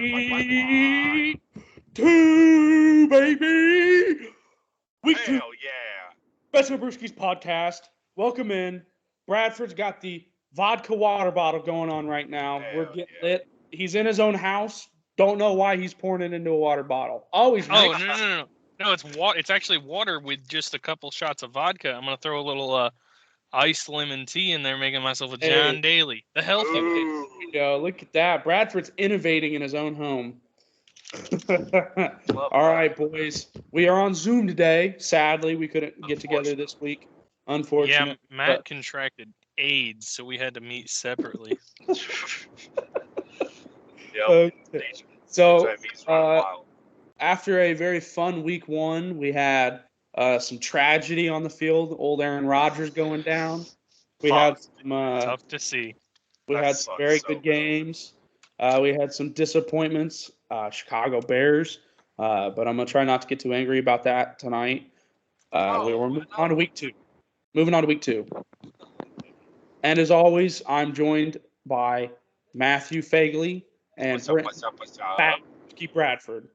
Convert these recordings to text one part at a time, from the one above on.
Week 2, baby. Week 2. Hell yeah. Best Brewski's podcast. Welcome in. Bradford's got the vodka water bottle going on right now. We're Hell getting yeah. lit. He's in his own house. Don't know why he's pouring it into a water bottle. Always Oh, nice. no. No, it's actually water with just a couple shots of vodka. I'm going to throw a little iced lemon tea in there, making myself a John Daly. The healthy way. Ooh. Yo, look at that. Bradford's innovating in his own home. Love All that. right, boys. We are on Zoom today. Sadly, we couldn't get together this week. Yeah, Unfortunately. Matt contracted AIDS, so we had to meet separately. Yep. Okay. These So, HIVs run wild. after a very fun week 1, we had some tragedy on the field. Old Aaron Rodgers going down. We had some, Tough to see. we That had some sucks very so good bad. games. We had some disappointments. Chicago Bears. But I'm gonna try not to get too angry about that tonight. We're moving on to week 2. Moving on to week 2. And as always, I'm joined by Matthew Fagley and What's up? Brady Bradford.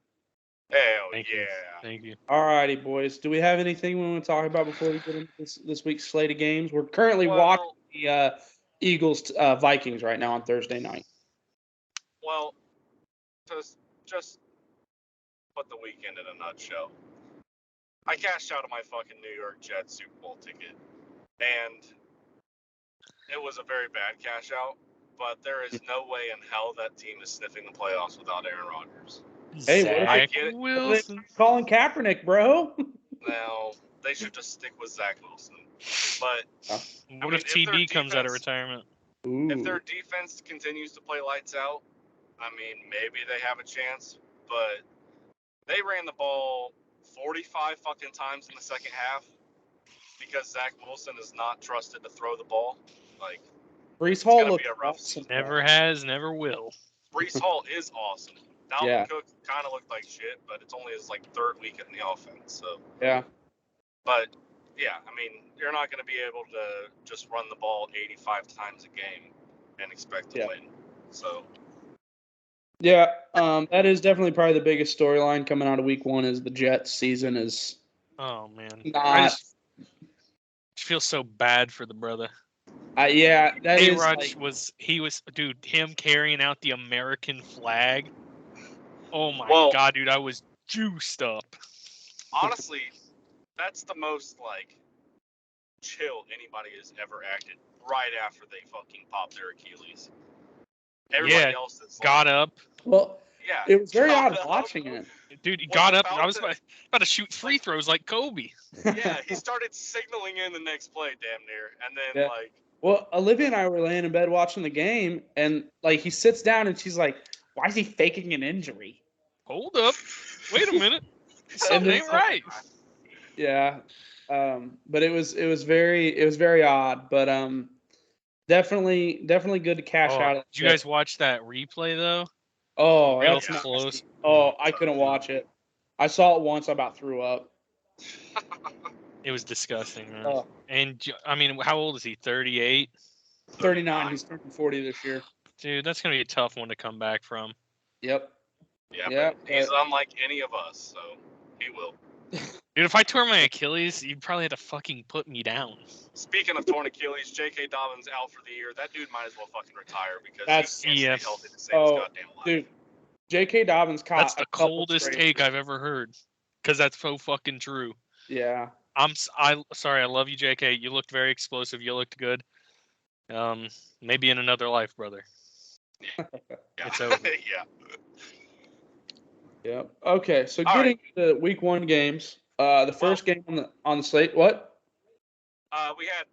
Hell Thank yeah. you. Thank you. All righty, boys. Do we have anything we want to talk about before we get into this week's slate of games? We're currently watching the Eagles Vikings right now on Thursday night. Well, just put the weekend in a nutshell. I cashed out of my fucking New York Jets Super Bowl ticket, and it was a very bad cash out. But there is no way in hell that team is sniffing the playoffs without Aaron Rodgers. Hey, what if I Zach get it. Wilson. Colin Kaepernick, bro. Now they should just stick with Zach Wilson. But What mean, if if their TB comes out of defense- retirement? if their defense continues to play lights out, I mean, maybe they have a chance. But they ran the ball 45 fucking times in the second half because Zach Wilson is not trusted to throw the ball. Like, Brees Hall gonna looked be a rough awesome. Never has, never will. Brees Hall is awesome. Dalvin Yeah. Cook kind of looked like shit, but it's only his like third week in the offense. So, Yeah. but yeah, I mean, you're not going to be able to just run the ball 85 times a game and expect to win. So, Yeah, that is definitely probably the biggest storyline coming out of week 1 is the Jets season is Oh man, I not. just feel so bad for the brother. Yeah, that is A-Rod like, dude, him carrying out the American flag. Oh my Well- god, dude, I was juiced up. honestly, that's the most like chill anybody has ever acted right after they fucking popped their Achilles. Everybody Yeah, else is Got like, up, well, yeah, it was very got odd up. watching it. dude. He Was got up. about I was to- about to shoot free throws like Kobe. Yeah, he started signaling in the next play, damn near, and then Yeah. like, Well, Olivia and I were laying in bed watching the game, and like he sits down and she's like, "Why is he faking an injury?" Hold up, wait a minute, something then- ain't right. Yeah, but it was very odd, but definitely good to cash out. Did you guys watch that replay though? Oh, real that's close? nasty. Oh, I couldn't watch it. I saw it once. I about threw up. It was disgusting, man. Oh, And I mean, how old is he? 38. 39. He's turning 40 this year. Dude, that's gonna be a tough one to come back from. Yep. yeah, Yeah, but he's unlike any of us, so he will. Dude, if I tore my Achilles, you'd probably have to fucking put me down. Speaking of torn Achilles, J.K. Dobbins out for the year. That dude might as well fucking retire because That's- he can't yeah. stay healthy to save his goddamn life. Dude, J.K. Dobbins caught That's a the couple coldest straight- take I've ever heard. Because that's so fucking true. Yeah. Sorry, I love you, JK. You looked very explosive. You looked good. Maybe in another life, brother. Yeah. It's over. Yeah. Yep. Okay, so All getting to week 1 games. The first game on the slate. What? We have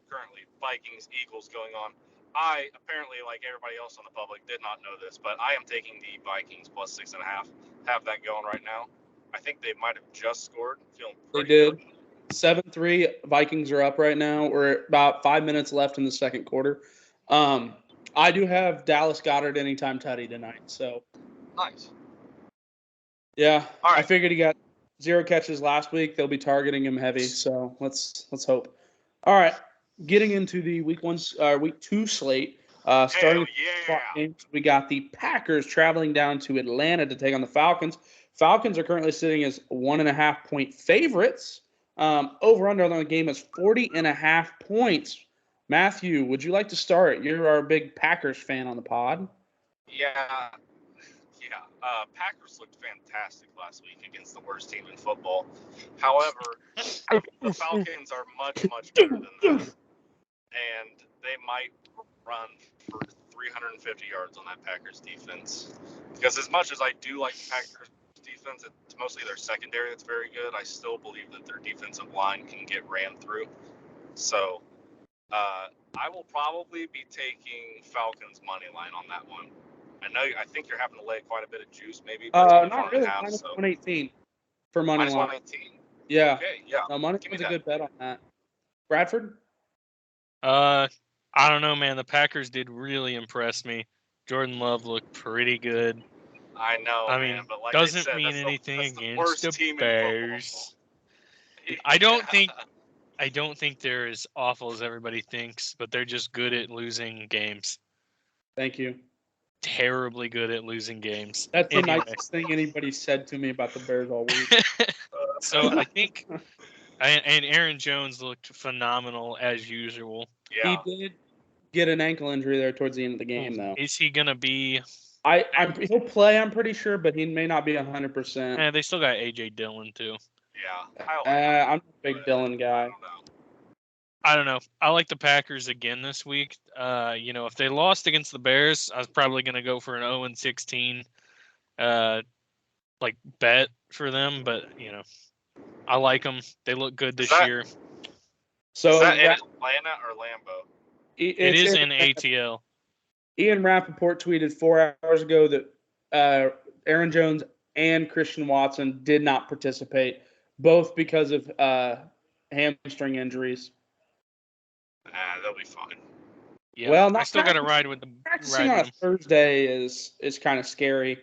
currently Vikings Eagles going on. I apparently, like everybody else on the public, did not know this, but I am taking the Vikings plus 6.5. Have that going right now. I think they might have just scored. Feeling They pretty did. good. 7-3. Vikings are up right now. We're about 5 minutes left in the second quarter. I do have Dallas Goedert anytime tutty tonight. So Nice. yeah, All right. I figured he got 0 catches last week. They'll be targeting him heavy. So let's hope. All right, getting into the week 2 slate, starting Hell with yeah! games, we got the Packers traveling down to Atlanta to take on the Falcons. Falcons are currently sitting as 1.5-point favorites. Over under on the game is 40.5 points. Matthew, would you like to start? You're our big Packers fan on the pod. Yeah. Packers looked fantastic last week against the worst team in football. However, the Falcons are much, much better than them, and they might run for 350 yards on that Packers defense. Because as much as I do like the Packers defense, it's mostly their secondary that's very good. I still believe that their defensive line can get ran through. So I will probably be taking Falcons money line on that one. I think you're having to lay quite a bit of juice, maybe. Not really. Minus 118 for money minus line. 118. Yeah. Okay, yeah. No, money was a good bet on that. Bradford? I don't know, man. The Packers did really impress me. Jordan Love looked pretty good. I know, I man, mean, but like doesn't I said, mean that's anything the against worst the team Bears. in football. I don't think they're as awful as everybody thinks, but they're just good at losing games. Thank you. Terribly good at losing games. That's the Anyway. nicest thing anybody said to me about the Bears all week. So I think, and Aaron Jones looked phenomenal as usual. Yeah. He did get an ankle injury there towards the end of the game, though. Is he gonna be? He'll play, I'm pretty sure, but he may not be 100%. They still got AJ Dillon too. Yeah. I'm a big Dylan guy. I don't know. I like the Packers again this week. If they lost against the Bears, I was probably going to go for an 0-16 bet for them, but I like them. They look good this year. So is that in Atlanta or Lambeau? It is in ATL. Ian Rappaport tweeted 4 hours ago that Aaron Jones and Christian Watson did not participate, both because of hamstring injuries. They'll be fine. Yeah. Well, I still got to ride with them. Practicing on a Thursday is kind of scary.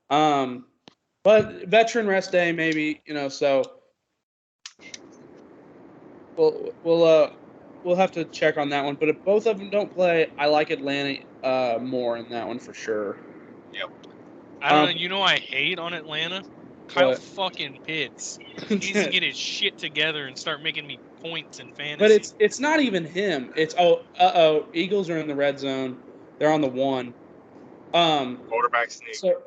But veteran rest day, maybe, so we'll have to check on that one. But if both of them don't play, I like Atlanta more in that one for sure. Yep. I don't know. I hate on Atlanta. Kyle fucking Pitts. He needs to get his shit together and start making me points in fantasy. But it's not even him. It's Eagles are in the red zone. They're on the 1. Quarterback sneak. So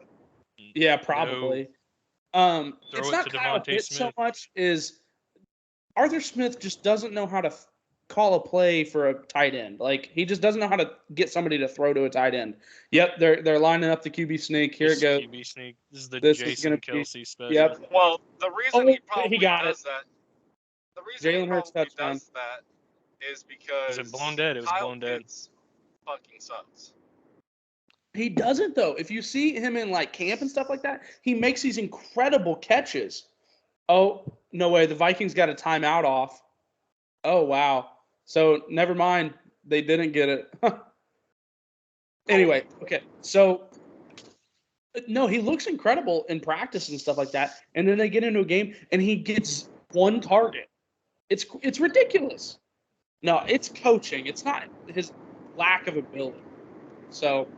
yeah, probably. No. It's not Kyle Pitts so much is Arthur Smith just doesn't know how to call a play for a tight end. Like, he just doesn't know how to get somebody to throw to a tight end. Yep, they're lining up the QB sneak. Here it goes. QB sneak. This is the Jason Kelce special. Yep. Well, the reason he probably does that. The reason Jalen Hurts he touchdown. does that is because Is it blown dead? It was Kyle blown dead. Pitts fucking sucks. He doesn't, though. If you see him in like camp and stuff like that, he makes these incredible catches. Oh, no way. The Vikings got a timeout off. Oh, wow. So never mind. They didn't get it. Anyway, okay. So, no, he looks incredible in practice and stuff like that. And then they get into a game and he gets one target. It's ridiculous. No, it's coaching. It's not his lack of ability. So,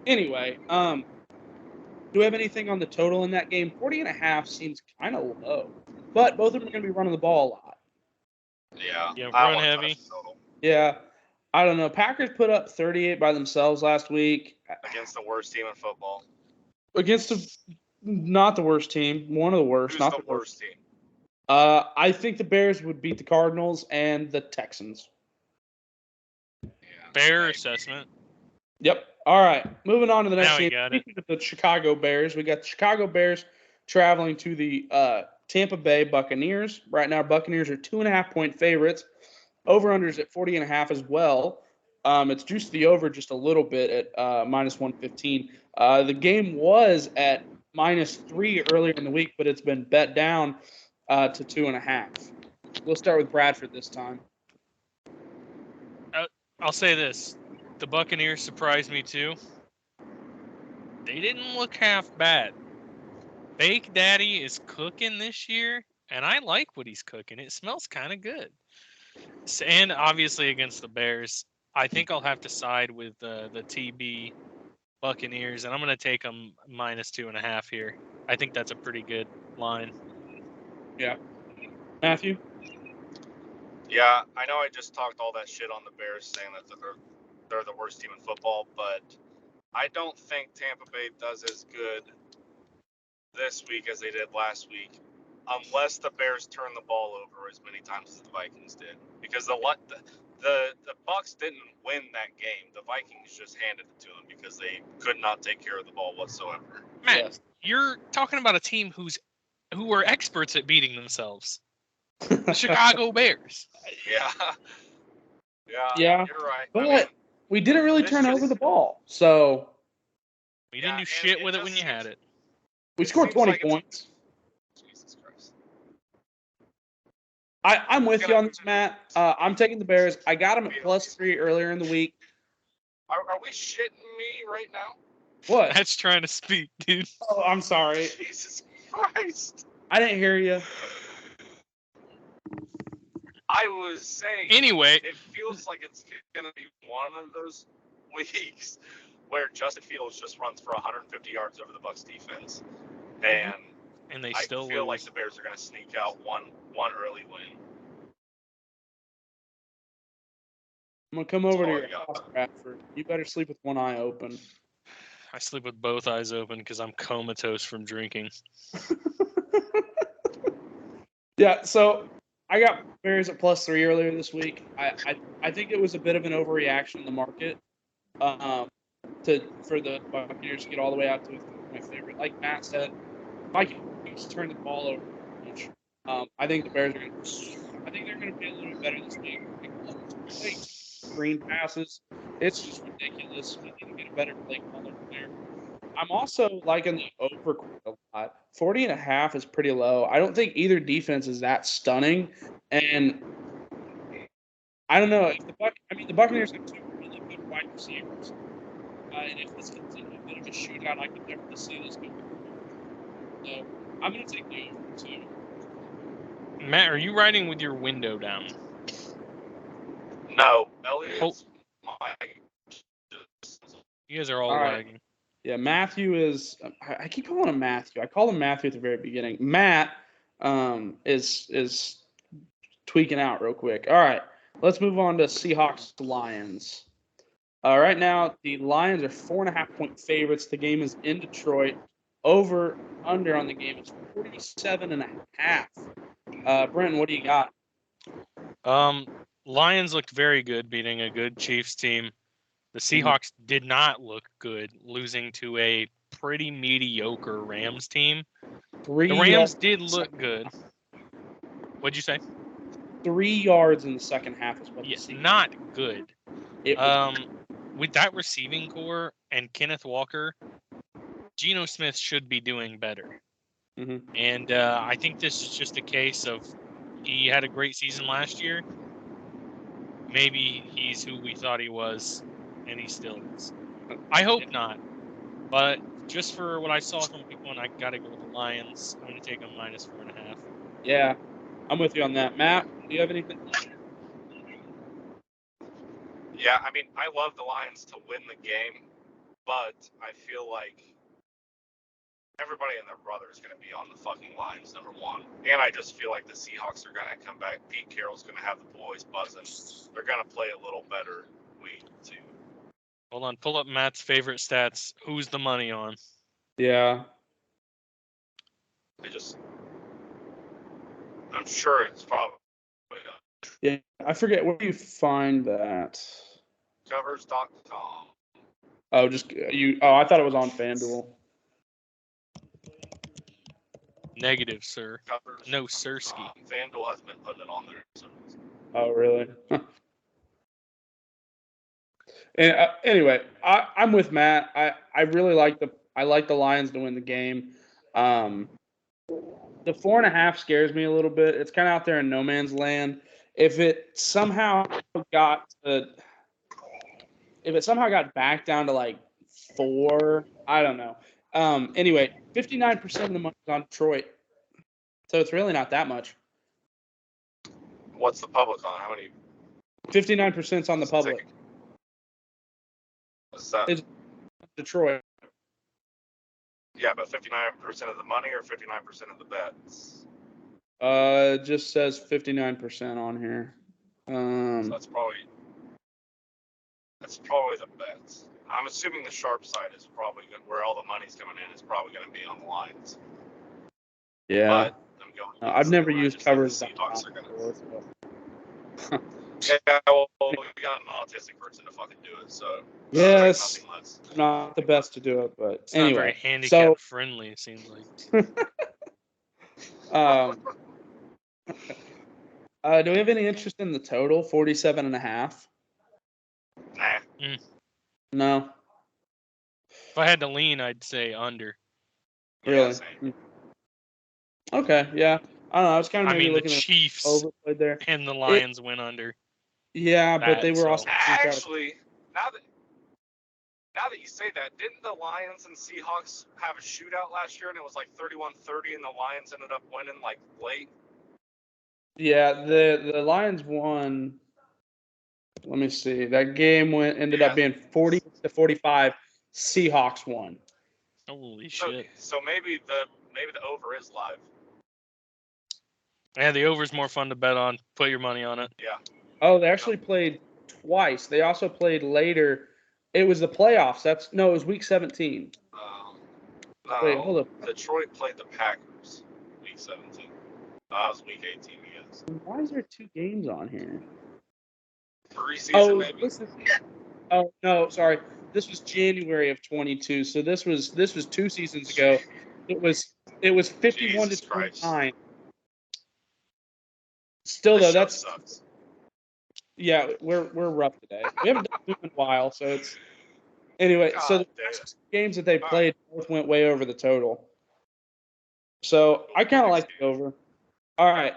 anyway, do we have anything on the total in that game? 40.5 seems kind of low. But both of them are going to be running the ball a lot. Yeah, run heavy. Yeah. I don't know. Packers put up 38 by themselves last week. Against the worst team in football. Not the worst team. One of the worst. Who's not the worst team? I think the Bears would beat the Cardinals and the Texans. Yeah, Fair assessment. Yep. All right. Moving on to the next Now we game. got it. Speaking of the Chicago Bears, we got the Chicago Bears traveling to the Tampa Bay Buccaneers. Right now, Buccaneers are 2.5-point favorites. Over-unders at 40.5 as well. It's juiced the over just a little bit at minus 115. The game was at -3 earlier in the week, but it's been bet down to 2.5. We'll start with Bradford this time. I'll say this. The Buccaneers surprised me too. They didn't look half bad. Bake Daddy is cooking this year, and I like what he's cooking. It smells kind of good. And obviously against the Bears, I think I'll have to side with the TB Buccaneers, and I'm going to take them -2.5 here. I think that's a pretty good line. Yeah. Matthew? Yeah, I know I just talked all that shit on the Bears saying that they're the worst team in football, but I don't think Tampa Bay does as good this week as they did last week, unless the Bears turn the ball over as many times as the Vikings did. Because the Bucs didn't win that game. The Vikings just handed it to them because they could not take care of the ball whatsoever. Matt, Yes. you're talking about a team who are experts at beating themselves. The Chicago Bears. Yeah. Yeah. You're right. But we didn't really this turn just- over the ball. So We didn't Yeah, do and shit it with it when just you had seems- it. we It scored seems 20 like it's- points. Jesus Christ. I'm with you on this, Matt. I'm taking the Bears. I got them at +3 earlier in the week. Are we shitting me right now? What? That's trying to speak, dude. Oh, I'm sorry. Jesus Christ. I didn't hear you. I was saying, Anyway, it feels like it's going to be one of those weeks where Justin Fields just runs for 150 yards over the Bucs defense, and and they I still feel like lose. the Bears are going to sneak out one early win. I'm going to come over to all your I got. house, Bradford. You better sleep with one eye open. I sleep with both eyes open because I'm comatose from drinking. Yeah, so I got Bears at +3 earlier this week. I think it was a bit of an overreaction in the market for the Buccaneers to get all the way out to my favorite. Like Matt said, Vikings turned the ball over a bunch. I think the Bears are going to. I think they're going to be a little bit better this week. Green passes. It's just ridiculous. We need to get a better play caller there. I'm also liking the over a lot. 40.5 is pretty low. I don't think either defense is that stunning, and I don't know if the Buccaneers have two really good wide receivers, and if this gets into a bit of a shootout, I could definitely see this go. So I'm going to take the over too. Matt, are you riding with your window down? No, Elliot's my. You guys are all All right. lagging. Yeah, Matthew is. I keep calling him Matthew. I called him Matthew at the very beginning. Matt is tweaking out real quick. All right, let's move on to Seahawks Lions. Right now, the Lions are 4.5-point favorites. The game is in Detroit. Over under on the game is 47.5. Brenton, what do you got? Lions looked very good beating a good Chiefs team. The Seahawks did not look good, losing to a pretty mediocre Rams team. The Rams did look good. What'd you say? 3 yards in the second half is what. Yes, not good. It was, With that receiving core and Kenneth Walker, Geno Smith should be doing better. mhm. And I think this is just a case of he had a great season last year. Maybe he's who we thought he was, and he still is. I hope not. But just for what I saw from week one, I got to go with the Lions. I'm going to take them -4.5. Yeah, I'm with you on that. Matt, do you have anything? Yeah, I mean, I love the Lions to win the game, but I feel like everybody and their brother is going to be on the fucking Lions, number one. And I just feel like the Seahawks are going to come back. Pete Carroll's going to have the boys buzzing. They're going to play a little better week two. Hold on, pull up Matt's favorite stats. Who's the money on? Yeah. I'm sure it's probably Yeah, I forget where do you find that. covers.com. Oh, just you. Oh, I thought it was on FanDuel. Negative, sir. Covers. No, Sirski. FanDuel has been putting it on there. So. Oh, really? And anyway, I'm with Matt. I really like the Lions to win the game. The 4.5 scares me a little bit. It's kind of out there in no man's land. If it somehow got back down to like 4, I don't know. Anyway, 59% of the money is on Detroit, so it's really not that much. What's the public on? How many? 59% on the public. What's that? It's Detroit. Yeah, but 59% of the money or 59% of the bets? It just says 59% on here. So that's probably the bets. I'm assuming the sharp side is probably good, where all the money's coming in is probably going to be on the Lions. Yeah. But I'm going. I've never I used just think covers. the Seahawks are going before, so. Yeah, well, we got an autistic person to fucking do it, so. Yes. Nothing less. I'm not the best to do it, but It's not very anyway. handicap friendly, it seems like. Do we have any interest in the total? 47.5? Nah. No. If I had to lean, I'd say under. Really? Same. Okay, yeah. I don't know. I was kind of maybe the looking Chiefs at overplayed there. and the Lions went under. Yeah, but they were so- also Actually, now that you say that, didn't the Lions and Seahawks have a shootout last year and it was like 31-30 and the Lions ended up winning like late? Yeah, the Lions won. Let me see. That game ended up being 40-45. Seahawks won. Holy shit. So maybe the over is live. Yeah, the over's more fun to bet on. Put your money on it. Yeah. Oh, they actually played twice. They also played later. It was the playoffs. It was week 17. No, Wait, hold up. Detroit played the Packers week 17. That was week 18, I guess. Why is there 2 games on here? Preseason, maybe. No, sorry. This was January of 22. So this was 2 seasons ago. It was 51-29. Still though, This show sucks. Yeah, we're rough today. We haven't done it in a while, so it's anyway. So the first games that they played both went way over the total. So I kind of like the over. All right,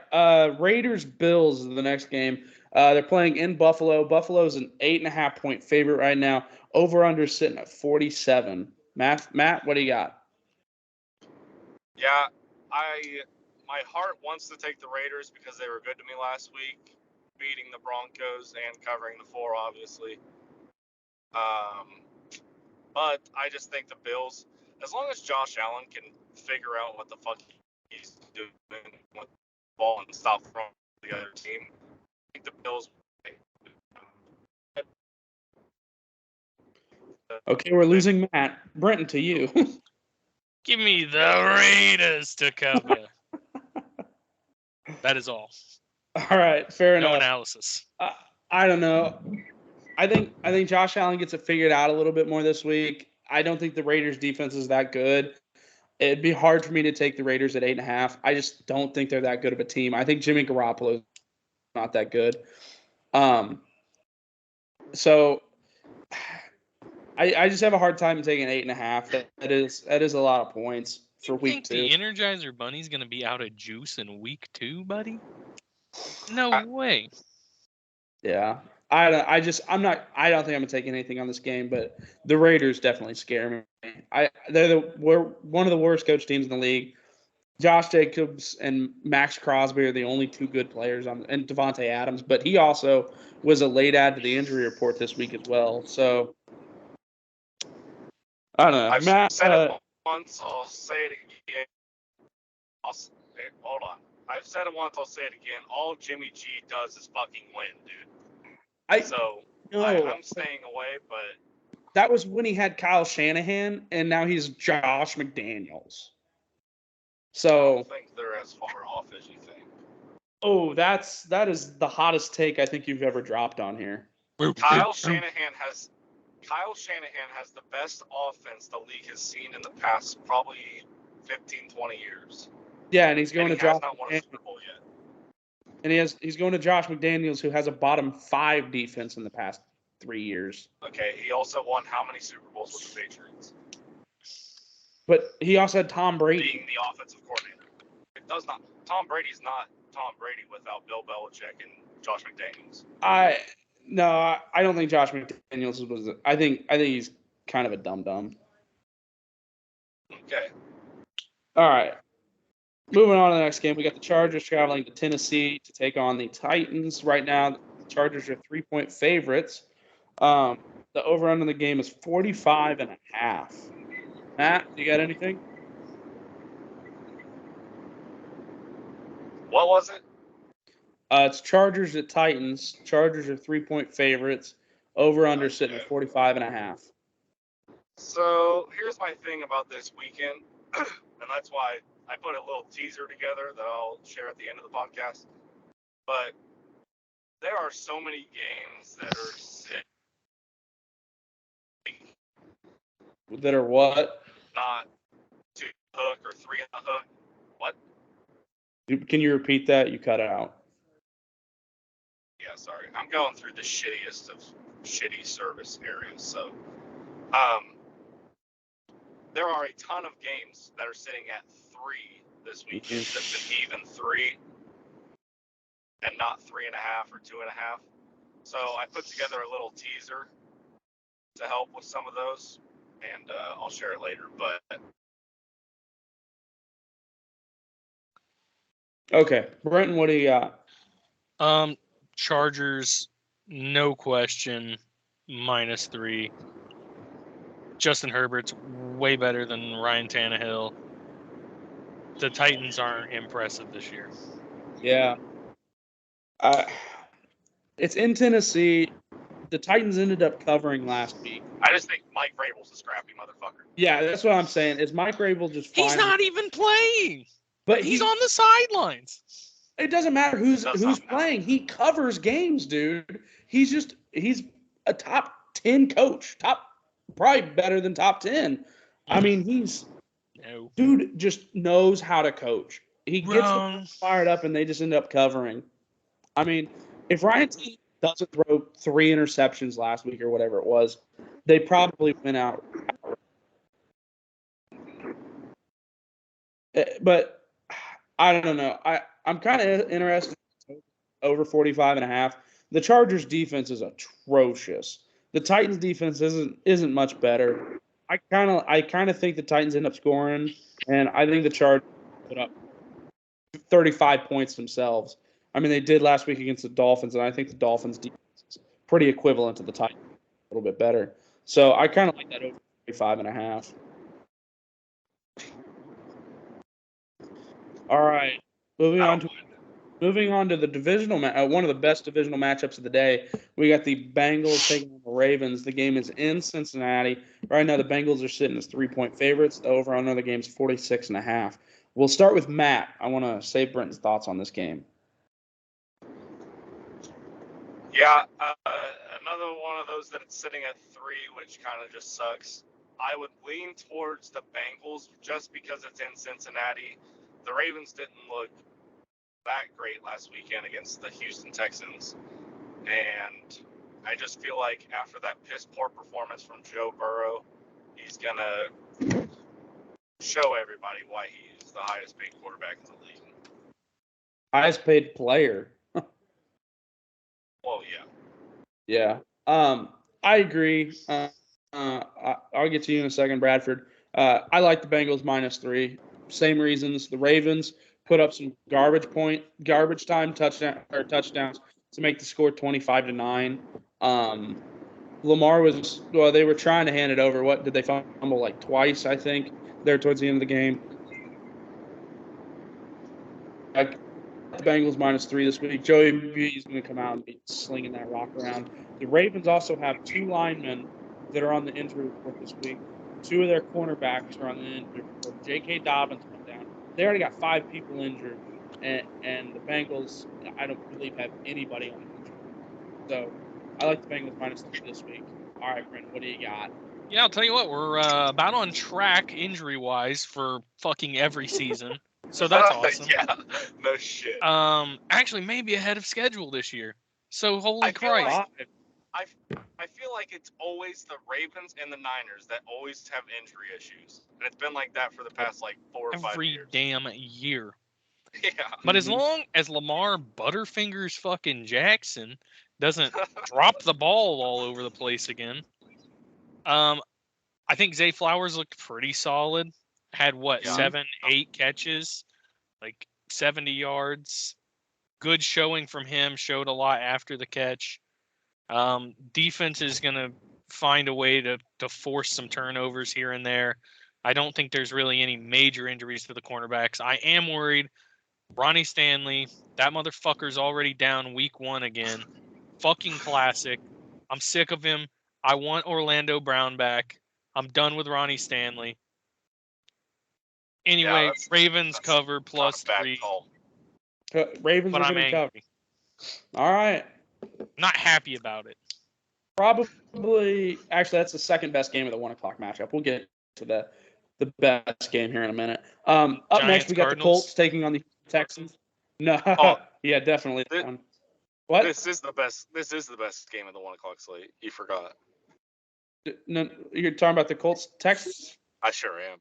Raiders Bills is the next game. They're playing in Buffalo. Buffalo's an 8.5-point favorite right now. Over under sitting at 47. Matt, what do you got? Yeah, my heart wants to take the Raiders because they were good to me last week, beating the Broncos and covering the 4, obviously. But I just think the Bills, as long as Josh Allen can figure out what the fuck he's doing with the ball and stop from the other team, I think the Bills. Okay, we're losing Matt. Brenton, to you. Give me the Raiders to cover. That is all. All right, fair No enough. analysis. I don't know. I think Josh Allen gets it figured out a little bit more this week. I don't think the Raiders defense is that good. It'd be hard for me to take the Raiders at 8.5. I just don't think they're that good of a team. I think Jimmy Garoppolo is not that good. So I just have a hard time taking 8.5. That is a lot of points for week 2. You think the Energizer Bunny's going to be out of juice in week 2, buddy? No way. Yeah. I don't think I'm going to take anything on this game, but the Raiders definitely scare me. We're one of the worst coach teams in the league. Josh Jacobs and Max Crosby are the only 2 good players and Devontae Adams, but he also was a late add to the injury report this week as well. So I don't know. I've Matt, said it once. I'll say it again. Hold on. I've said it once. I'll say it again. All Jimmy G does is fucking win, dude. I'm staying away, but that was when he had Kyle Shanahan, and now he's Josh McDaniels. So I don't think they're as far off as you think. Oh, that is the hottest take I think you've ever dropped on here. Kyle Shanahan has the best offense the league has seen in the past probably 15, 20 years. Yeah, and he's going to Josh not won a Super Bowl yet. And he's going to Josh McDaniels, who has a bottom 5 defense in the past 3 years. Okay, he also won how many Super Bowls with the Patriots? But he also had Tom Brady. Being the offensive coordinator. Tom Brady's not Tom Brady without Bill Belichick and Josh McDaniels. I don't think Josh McDaniels was. I think he's kind of a dum-dum. Okay. All right. moving on to the next game, we got the Chargers traveling to Tennessee to take on the Titans. Right now, the Chargers are 3-point favorites. The over-under in the game is 45.5. Matt, you got anything? What was it? It's Chargers at Titans. Chargers are 3-point favorites. Over-under sitting at 45.5. So here's my thing about this weekend, and that's why I put a little teaser together that I'll share at the end of the podcast. But there are so many games that are sick. That are what? Not 2 hook or 3 hook. What? Can you repeat that? You cut out. Yeah, sorry. I'm going through the shittiest of shitty service areas. So, there are a ton of games that are sitting at 3 this weekend. That's an even 3 and not 3.5 or 2.5. So I put together a little teaser to help with some of those, and I'll share it later. But Okay, Brenton, what do you got? Chargers, no question, -3. Justin Herbert's way better than Ryan Tannehill. The Titans aren't impressive this year. Yeah. It's in Tennessee. The Titans ended up covering last week. I just think Mike Vrabel's a scrappy motherfucker. Yeah, that's what I'm saying. Is Mike Vrabel just fine? He's not even playing. But He's on the sidelines. It doesn't matter who's Does playing. He covers games, dude. He's a top 10 coach. Probably better than top 10. I mean, dude just knows how to coach. He gets them fired up and they just end up covering. I mean, if Ryan T doesn't throw 3 interceptions last week or whatever it was, they probably went out. But I don't know. I'm kind of interested over 45.5. The Chargers defense is atrocious. The Titans defense isn't much better. I kind of think the Titans end up scoring, and I think the Chargers put up 35 points themselves. I mean, they did last week against the Dolphins, and I think the Dolphins defense is pretty equivalent to the Titans, a little bit better. So I kind of like that over 45.5. All right, moving on to the divisional one of the best divisional matchups of the day. We got the Bengals taking on the Ravens. The game is in Cincinnati. Right now, the Bengals are sitting as 3-point favorites. The over-under the game is 46.5. We'll start with Matt. I want to save Brenton's thoughts on this game. Yeah, another one of those that's sitting at 3, which kind of just sucks. I would lean towards the Bengals just because it's in Cincinnati. The Ravens didn't look that great last weekend against the Houston Texans, and I just feel like after that piss-poor performance from Joe Burrow, he's gonna show everybody why he's the highest-paid quarterback in the league. Highest-paid player. Well, yeah. Yeah. I agree. I'll get to you in a second, Bradford. I like the Bengals -3. Same reasons. The Ravens put up some garbage time touchdowns to make the score 25-9. Lamar they were trying to hand it over. What did they fumble like twice? I think there towards the end of the game. The Bengals -3 this week. Joey B is going to come out and be slinging that rock around. The Ravens also have 2 linemen that are on the injury report this week. 2 of their cornerbacks are on the injury report. J.K. Dobbins went down. They already got 5 people injured, and the Bengals, I don't believe, have anybody on the injury report. So I like the Bengals -3 this week. All right, Brent, what do you got? Yeah, I'll tell you what, we're about on track injury-wise for fucking every season. So that's awesome. Yeah, no shit. Actually, maybe ahead of schedule this year. So holy feel Christ! I feel like it's always the Ravens and the Niners that always have injury issues, and it's been like that for the past 4 or 5 years. Every damn year. Yeah. But as long as Lamar Butterfingers fucking Jackson doesn't drop the ball all over the place again, I think Zay Flowers looked pretty solid. Had 7, 8 catches. like 70 yards. Good showing from him. Showed a lot after the catch. Defense is going to find a way to force some turnovers here and there. I don't think there's really any major injuries to the cornerbacks. I am worried. Ronnie Stanley, that motherfucker's already down week 1 again. Fucking classic. I'm sick of him. I want Orlando Brown back. I'm done with Ronnie Stanley. Anyway, Ravens cover +3. Ravens but are I'm going to cover. angry. All right. Not happy about it. Probably, actually, that's the second best game of the 1 o'clock matchup. We'll get to the best game here in a minute. Up Giants, next, we got Cardinals. the Colts taking on the Texans. No, yeah, definitely. What? This is the best game of the 1 o'clock slate. You forgot. No, you're talking about the Colts, Texans? I sure am.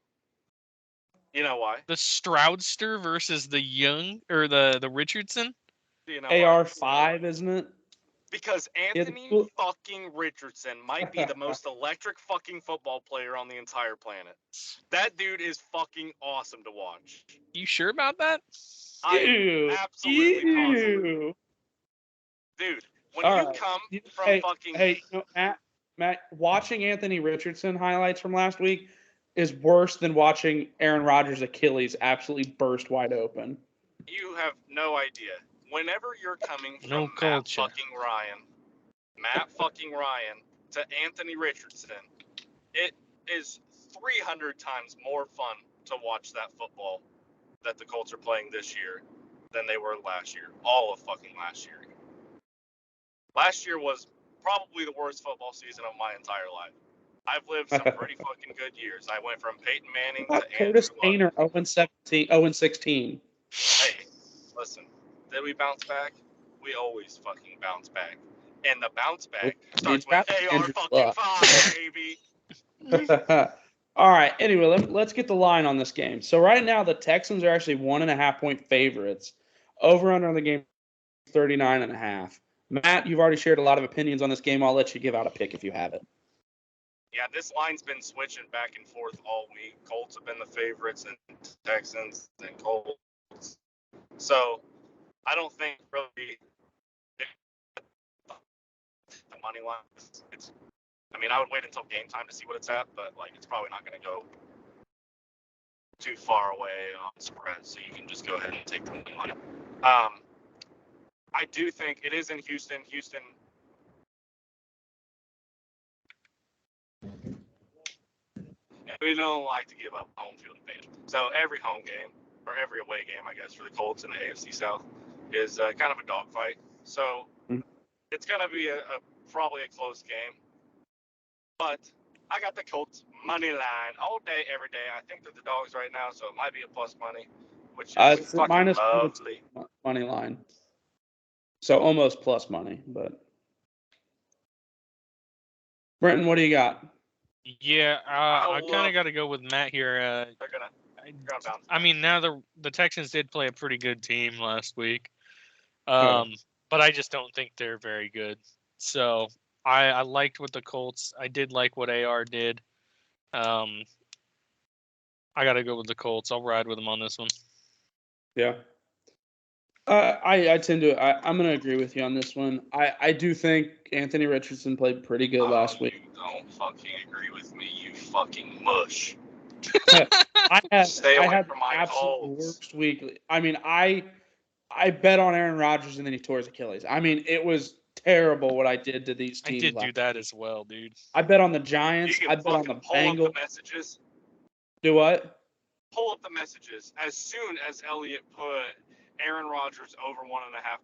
You know why? The Stroudster versus the Young or the Richardson. You know AR5, isn't it? Because Anthony fucking Richardson might be the most electric fucking football player on the entire planet. That dude is fucking awesome to watch. You sure about that? I'm absolutely positive. Dude, when you come from fucking... Hey, Matt, watching Anthony Richardson highlights from last week is worse than watching Aaron Rodgers' Achilles absolutely burst wide open. You have no idea. Whenever you're coming from Matt fucking Ryan to Anthony Richardson, it is 300 times more fun to watch that football that the Colts are playing this year than they were last year. All of fucking last year. Last year was probably the worst football season of my entire life. I've lived some pretty fucking good years. I went from Peyton Manning to Curtis Painter 0-16. Hey, listen. Did we bounce back? We always fucking bounce back. And the bounce back starts with AR-5, baby. All right. Anyway, let's get the line on this game. So right now, the Texans are actually 1.5-point favorites. Over under the game, 39.5. Matt, you've already shared a lot of opinions on this game. I'll let you give out a pick if you have it. Yeah, this line's been switching back and forth all week. Colts have been the favorites, and Texans and Colts. So I don't think really the money line. I would wait until game time to see what it's at, but it's probably not going to go too far away on spread, so you can just go ahead and take the money line. I do think it is in Houston. We don't like to give up home field advantage. So every home game, or every away game, I guess, for the Colts in the AFC South is kind of a dogfight. So it's going to be probably a close game. But I got the Colts money line all day, every day. I think they're the dogs right now, so it might be a plus money, which is fucking minus lovely. Money line. So almost plus money, but. Brenton, what do you got? Yeah, I kind of got to go with Matt here. They're gonna bounce. Now the Texans did play a pretty good team last week, but I just don't think they're very good. So I liked what the Colts. I did like what AR did. I got to go with the Colts. I'll ride with them on this one. Yeah. I tend to. I'm going to agree with you on this one. I do think Anthony Richardson played pretty good last week. You don't fucking agree with me, you fucking mush. I had from my absolute worst week. I bet on Aaron Rodgers and then he tore his Achilles. It was terrible what I did to these teams. I did do that as well, dude. I bet on the Giants. I bet on the Bengals. Pull up the messages. Do what? Pull up the messages. As soon as Elliott put Aaron Rodgers over 1.5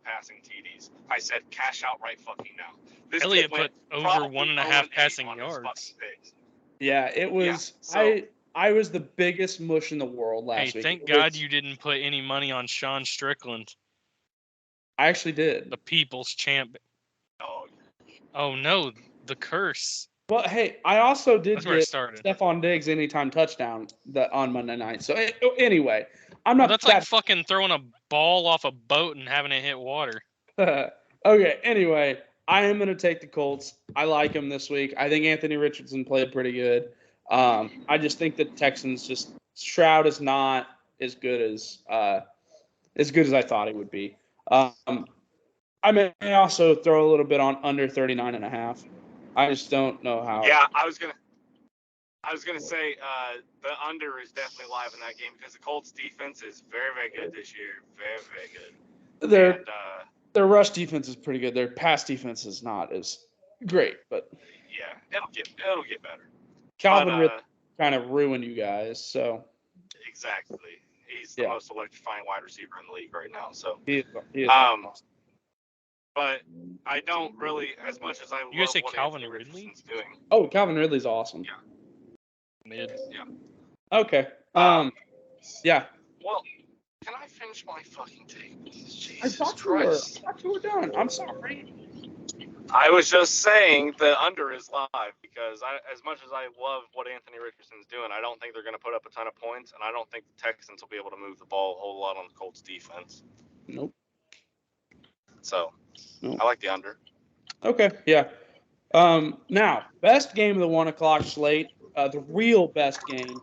passing TDs, I said cash out right fucking now. Elliott put over 1.5 passing yards. Yeah, it was. Yeah, I was the biggest mush in the world last week. Thank God you didn't put any money on Sean Strickland. I actually did. The people's champ. Oh no, the curse. Well, hey, I also did get Stephon Diggs anytime touchdown on Monday night. So anyway, I'm not. That's like fucking throwing a ball off a boat and having it hit water. Okay. Anyway, I am going to take the Colts. I like them this week. I think Anthony Richardson played pretty good. I just think that Texans Stroud is not as good as as good as I thought he would be. I may also throw a little bit on under 39.5. I just don't know how. Yeah, I was gonna say the under is definitely live in that game because the Colts defense is very, very good this year. Very, very good. And Their rush defense is pretty good. Their pass defense is not as great, but yeah, it'll get better. Calvin Ridley kind of ruined you guys. So exactly, he's the most electrifying wide receiver in the league right now. So he is awesome. awesome. But I don't really, as much as I You guys love say what Calvin Anthony Ridley? Richardson's doing. Oh, Calvin Ridley's awesome. Yeah. Mid. Yeah. Okay. Yeah. Well, can I finish my fucking take, please? Jesus I thought Christ. you were done. I'm sorry. I was just saying the under is live because as much as I love what Anthony Richardson's doing, I don't think they're going to put up a ton of points, and I don't think the Texans will be able to move the ball a whole lot on the Colts defense. Nope. So, I like the under. Okay, yeah. Now, best game of the 1 o'clock slate, the real best game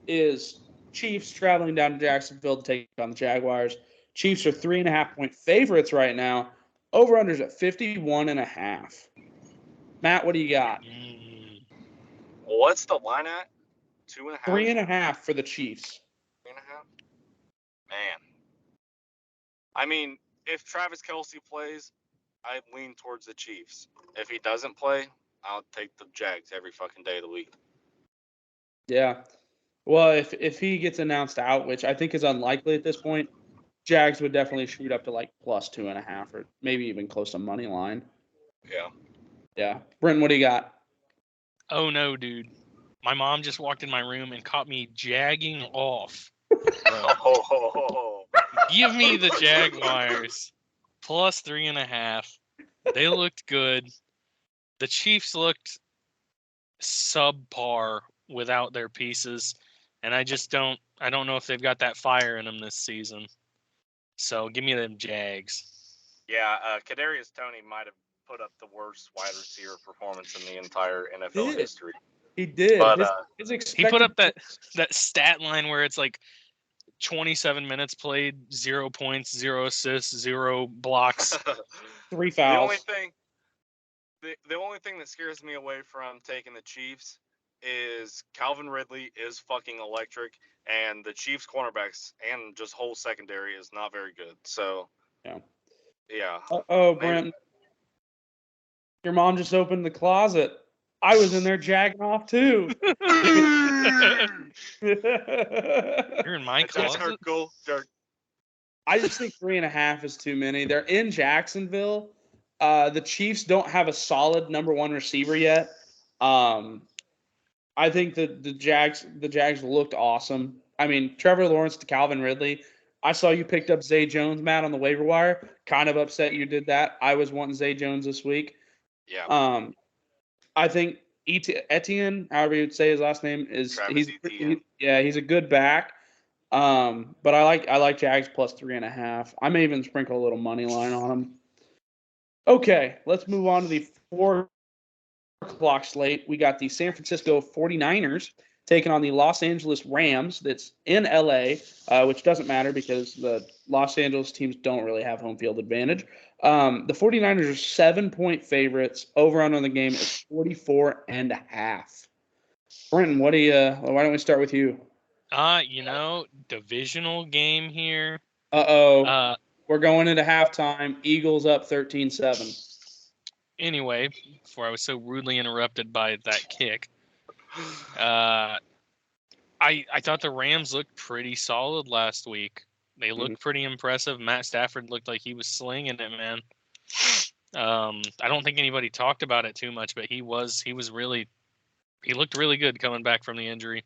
is Chiefs traveling down to Jacksonville to take on the Jaguars. Chiefs are 3.5-point favorites right now. Over-unders at 51.5. Matt, what do you got? What's the line at? 2.5? 3.5 for the Chiefs. 3.5? Man. I mean, if Travis Kelce plays, I'd lean towards the Chiefs. If he doesn't play, I'll take the Jags every fucking day of the week. Yeah. Well, if he gets announced out, which I think is unlikely at this point, Jags would definitely shoot up to like plus 2.5 or maybe even close to money line. Yeah. Yeah. Brenton, what do you got? Oh no, dude. My mom just walked in my room and caught me jagging off. Give me the Jaguars. Plus 3.5. They looked good. The Chiefs looked subpar without their pieces. And I don't know if they've got that fire in them this season. So give me them Jags. Yeah, Kadarius Toney might have put up the worst wide receiver performance in the entire NFL history. He did. But he put up that stat line where it's like 27 minutes played, 0 points, 0 assists, 0 blocks, 3 fouls. The only thing that scares me away from taking the Chiefs is Calvin Ridley is fucking electric, and the Chiefs cornerbacks and just whole secondary is not very good. So yeah. Oh, Brent, your mom just opened the closet. I was in there jagging off too. You're in my closet. I just think 3.5 is too many. They're in Jacksonville. The Chiefs don't have a solid number one receiver yet. I think that the Jags looked awesome. I mean, Trevor Lawrence to Calvin Ridley. I saw you picked up Zay Jones, Matt, on the waiver wire. Kind of upset you did that. I was wanting Zay Jones this week. Yeah. I think Etienne, however you'd say his last name, he's a good back. But I like Jags plus 3.5. I may even sprinkle a little money line on them. Okay, let's move on to the 4 o'clock slate. We got the San Francisco 49ers taking on the Los Angeles Rams. That's in LA, which doesn't matter because the Los Angeles teams don't really have home field advantage. The 49ers are 7-point favorites. Over on the game is 44.5. Brenton, why don't we start with you? Divisional game here. We're going into halftime. Eagles up 13-7. Anyway, before I was so rudely interrupted by that kick, I thought the Rams looked pretty solid last week. They looked pretty impressive. Matt Stafford looked like he was slinging it, man. I don't think anybody talked about it too much, but he looked really good coming back from the injury.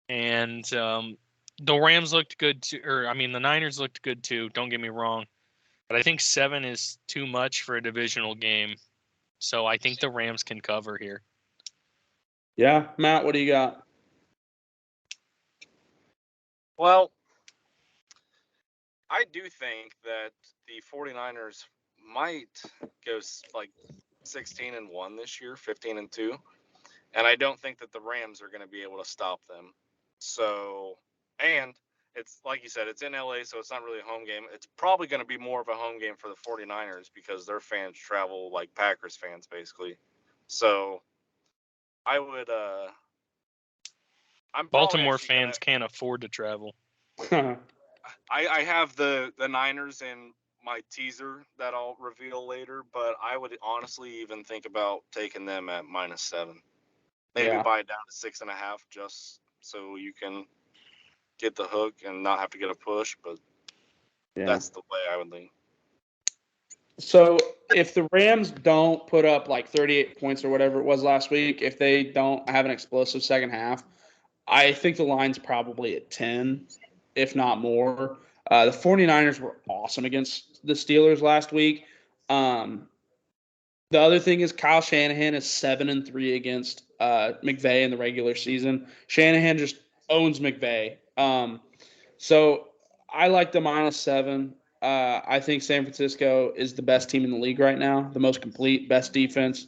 And the Rams looked good too, the Niners looked good too. Don't get me wrong, but I think 7 is too much for a divisional game. So I think the Rams can cover here. Yeah, Matt, what do you got? Well, I do think that the 49ers might go like 16-1 this year, 15-2. And I don't think that the Rams are going to be able to stop them. So, and it's like you said, it's in LA, so it's not really a home game. It's probably going to be more of a home game for the 49ers because their fans travel like Packers fans, basically. So I would, I'm Baltimore fans can't afford to travel. I have the Niners in my teaser that I'll reveal later, but I would honestly even think about taking them at -7. Maybe buy it down to 6.5 just so you can get the hook and not have to get a push, but that's the way I would think. So if the Rams don't put up like 38 points or whatever it was last week, if they don't have an explosive second half, I think the line's probably at 10, if not more. The 49ers were awesome against the Steelers last week. The other thing is Kyle Shanahan is 7-3 against McVay in the regular season. Shanahan just owns McVay. So I like the -7. I think San Francisco is the best team in the league right now, the most complete, best defense,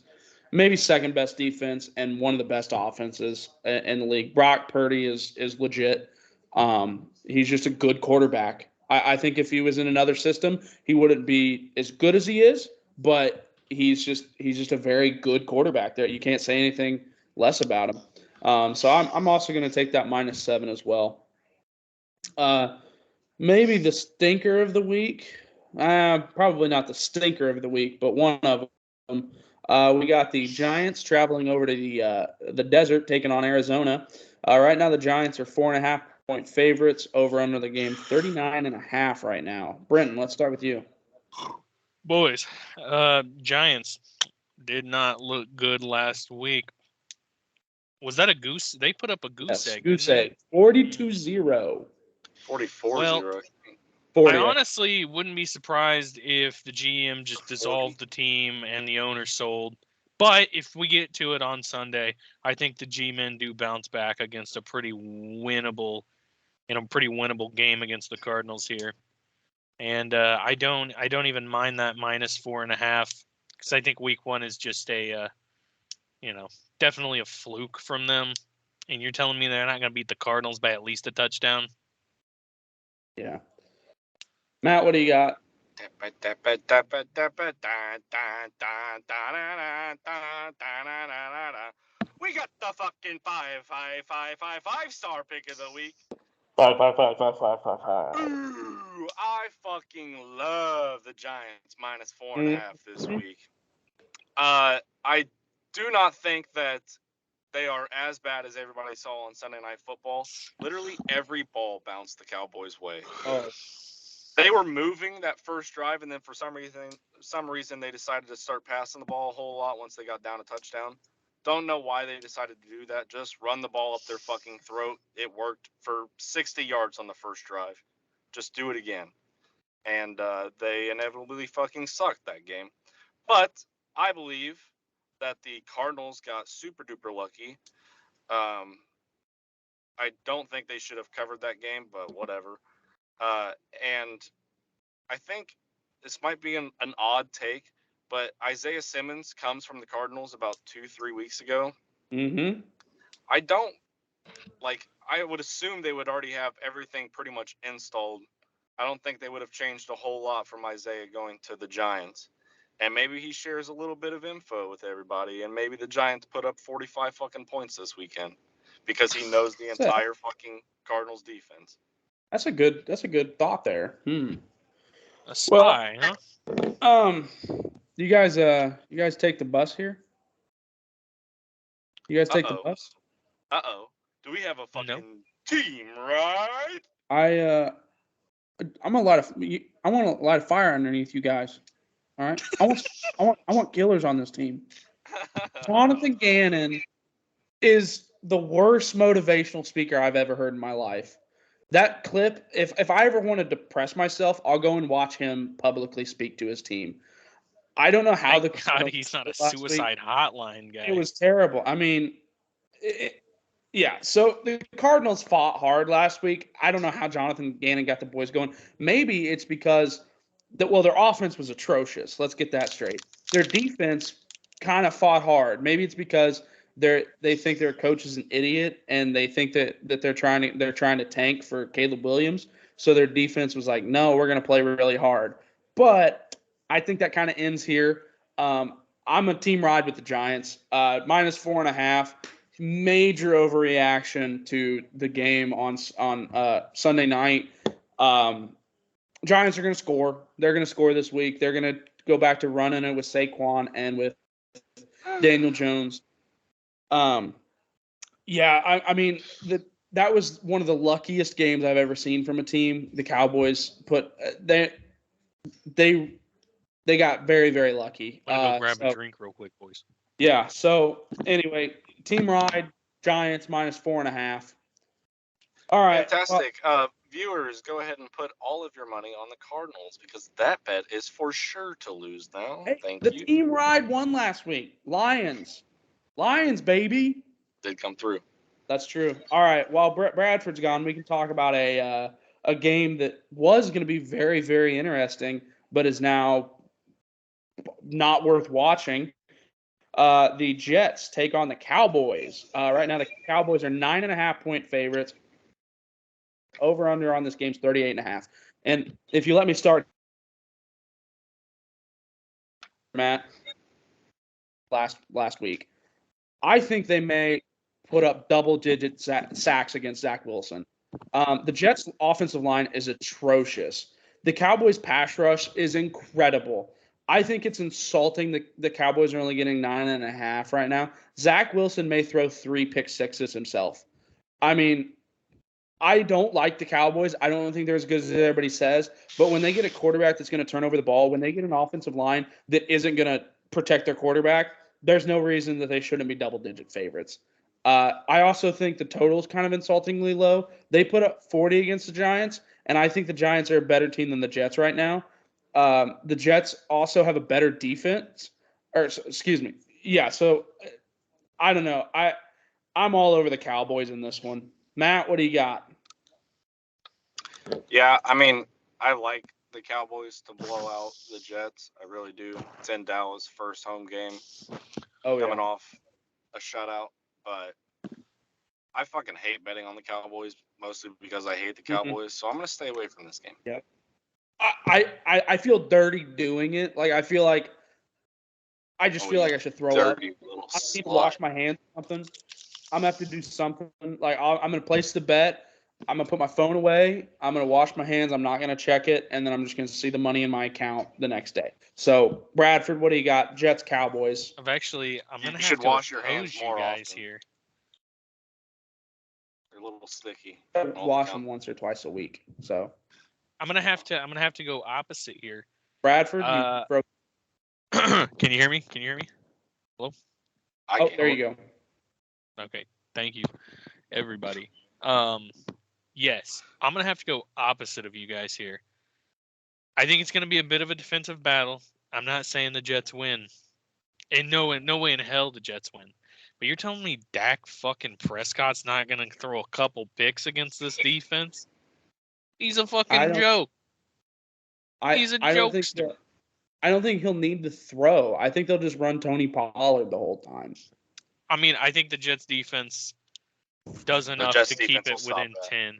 maybe second best defense, and one of the best offenses in the league. Brock Purdy is legit. He's just a good quarterback. I think if he was in another system, he wouldn't be as good as he is, but he's just a very good quarterback there. You can't say anything less about him. So I'm also going to take that -7 as well. Maybe the stinker of the week. Probably not the stinker of the week, but one of them. We got the Giants traveling over to the desert, taking on Arizona. Right now, the Giants are 4.5-point favorites. Over under the game 39.5 right now. Brenton, let's start with you. Boys, Giants did not look good last week. Was that a goose? They put up a goose egg. Goose egg. 42-0. 44-0. I honestly wouldn't be surprised if the GM just dissolved the team and the owner sold. But if we get to it on Sunday, I think the G-men do bounce back against a pretty winnable game against the Cardinals here. And I don't even mind that -4.5 because I think week 1 is just a definitely a fluke from them. And you're telling me they're not going to beat the Cardinals by at least a touchdown? Yeah. Matt, what do you got? We got the fucking 5-5-5-5-5-5-star pick of the week. 5-5-5-5-5-5-5. Ooh, I fucking love the Giants -4.5 this week. I do not think that they are as bad as everybody saw on Sunday Night Football. Literally every ball bounced the Cowboys' way. Oh. They were moving that first drive, and then for some reason they decided to start passing the ball a whole lot once they got down a touchdown. Don't know why they decided to do that. Just run the ball up their fucking throat. It worked for 60 yards on the first drive. Just do it again. And they inevitably fucking sucked that game. But I believe that the Cardinals got super duper lucky. I don't think they should have covered that game, but whatever. And I think this might be an odd take, but Isaiah Simmons comes from the Cardinals about 2-3 weeks ago. Mm-hmm. I would assume they would already have everything pretty much installed. I don't think they would have changed a whole lot from Isaiah going to the Giants. And maybe he shares a little bit of info with everybody, and maybe the Giants put up 45 fucking points this weekend because he knows the entire fucking Cardinals defense. That's a good thought there. A spy, huh? You guys take the bus here? You guys take the bus? Do we have a fucking team, right? I want to light a fire underneath you guys. All right. I want killers on this team. Jonathan Gannon is the worst motivational speaker I've ever heard in my life. That clip, if I ever want to depress myself, I'll go and watch him publicly speak to his team. I don't know how he's not a suicide hotline guy. It was terrible. I mean, yeah. So the Cardinals fought hard last week. I don't know how Jonathan Gannon got the boys going. Maybe it's because their offense was atrocious. Let's get that straight. Their defense kind of fought hard. Maybe it's because they think their coach is an idiot, and they think that they're trying to tank for Caleb Williams. So their defense was like, no, we're going to play really hard. But I think that kind of ends here. I'm a team ride with the Giants. -4.5. Major overreaction to the game on Sunday night. Giants are going to score. They're going to score this week. They're going to go back to running it with Saquon and with Daniel Jones. Yeah, I mean that was one of the luckiest games I've ever seen from a team. The Cowboys they got very, very lucky. I'm gonna go grab a drink real quick, boys. Yeah. So anyway, team ride, Giants -4.5. All right. Fantastic. Viewers, go ahead and put all of your money on the Cardinals because that bet is for sure to lose now. Hey, Thank the you. team ride won last week. Lions, baby. Did come through. That's true. All right. While Bradford's gone, we can talk about a game that was going to be very, very interesting, but is now not worth watching. The Jets take on the Cowboys. Right now, the Cowboys are 9.5-point favorites. Over under on this game's 38.5. And if you let me start, Matt, last week, I think they may put up double-digit sacks against Zach Wilson. The Jets' offensive line is atrocious. The Cowboys' pass rush is incredible. I think it's insulting the Cowboys are only getting 9.5 right now. Zach Wilson may throw 3 pick sixes himself. I mean, I don't like the Cowboys. I don't think they're as good as everybody says. But when they get a quarterback that's going to turn over the ball, when they get an offensive line that isn't going to protect their quarterback, there's no reason that they shouldn't be double-digit favorites. I also think the total is kind of insultingly low. They put up 40 against the Giants, and I think the Giants are a better team than the Jets right now. The Jets also have a better defense. Or excuse me. Yeah, so I don't know. I'm all over the Cowboys in this one. Matt, what do you got? Yeah, I mean, I like the Cowboys to blow out the Jets. I really do. It's in Dallas' first home game. Coming off a shutout. But I fucking hate betting on the Cowboys, mostly because I hate the Cowboys. So I'm going to stay away from this game. Yep. I feel dirty doing it. Like, I feel like I feel like I should throw up. I need to wash my hands or something. I'm going to have to do something. Like, I'm going to place the bet. I'm going to put my phone away. I'm going to wash my hands. I'm not going to check it. And then I'm just going to see the money in my account the next day. So, Bradford, what do you got? Jets, Cowboys. I'm going to have to wash your hands more guys often. here. They're a little sticky. Wash them once or twice a week. So I'm going to have to go opposite here. Bradford, Can you hear me? Hello? There you go. Okay. Thank you, everybody. Yes, I'm going to have to go opposite of you guys here. I think it's going to be a bit of a defensive battle. I'm not saying the Jets win. And no way in hell the Jets win. But you're telling me Dak fucking Prescott's not going to throw a couple picks against this defense? He's a fucking joke. He's a jokester. I don't think he'll need to throw. I think they'll just run Tony Pollard the whole time. I mean, I think the Jets defense does enough to keep it within 10.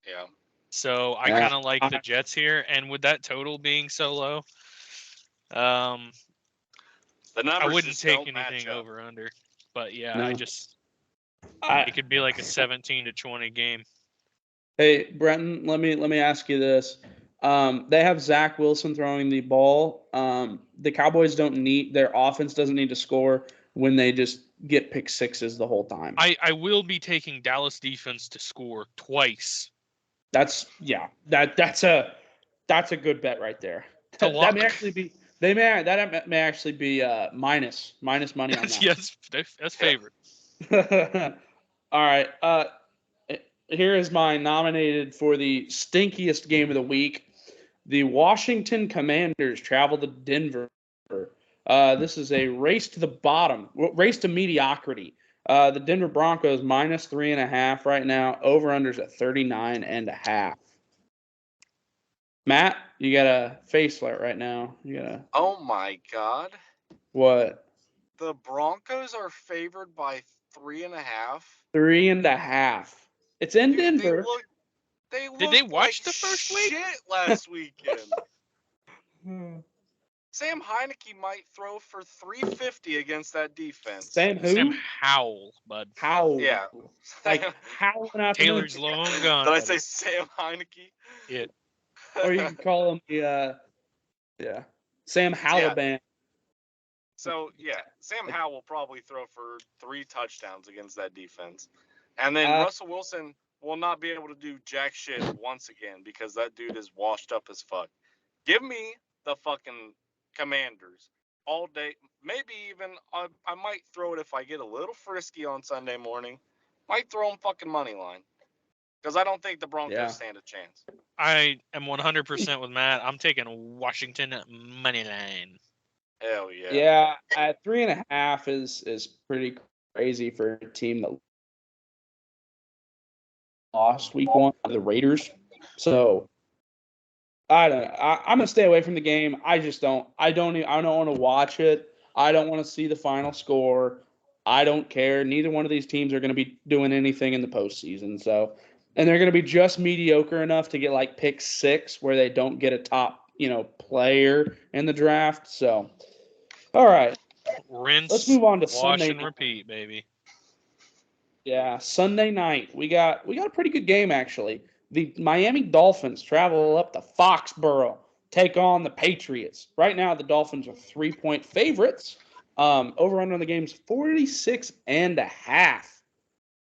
Yeah. So I kind of like the Jets here, and with that total being so low, I wouldn't take anything over under. But yeah, no. It could be like a 17-20 game. Hey, Brenton, let me ask you this. They have Zach Wilson throwing the ball. The Cowboys their offense doesn't need to score when they just get pick sixes the whole time. I will be taking Dallas defense to score twice. That's a good bet right there. That may actually be minus money on that. Yes, that's favorite. All right. Here is my nominated for the stinkiest game of the week. The Washington Commanders travel to Denver. This is a race to the bottom, race to mediocrity. The Denver Broncos -3.5 right now. Over-under's at 39.5. Matt, you got a face alert right now. Oh my God. What? The Broncos are favored by 3.5. 3.5. It's in Dude, Denver. They Did they looked watch like the first week? shit last weekend. Sam Heineke might throw for 350 against that defense. Sam who? Sam Howell, bud. Howell. Yeah. Like Howell and Taylor's long gone. Did I buddy. say Sam Heineke? Yeah. Or you could call him the Sam Halliban. So, yeah, Sam Howell will probably throw for 3 touchdowns against that defense. And then Russell Wilson will not be able to do jack shit once again because that dude is washed up as fuck. Give me the fucking Commanders all day. Maybe even I might throw it if I get a little frisky on Sunday morning. Might throw them fucking money line because I don't think the Broncos stand a chance. I am 100% with Matt. I'm taking Washington money line. Hell yeah. Yeah, at 3.5 is pretty crazy for a team that lost week 1 to the Raiders. So I don't know. I'm gonna stay away from the game. I don't want to watch it. I don't want to see the final score. I don't care. Neither one of these teams are going to be doing anything in the postseason. So, and they're going to be just mediocre enough to get like pick 6 where they don't get a top, player in the draft. So, all right. Rinse, let's move on to wash, Sunday and night. repeat, baby. Yeah, Sunday night. We got a pretty good game actually. The Miami Dolphins travel up to Foxborough, take on the Patriots. Right now, the Dolphins are 3-point favorites. Over under on the game's 46.5.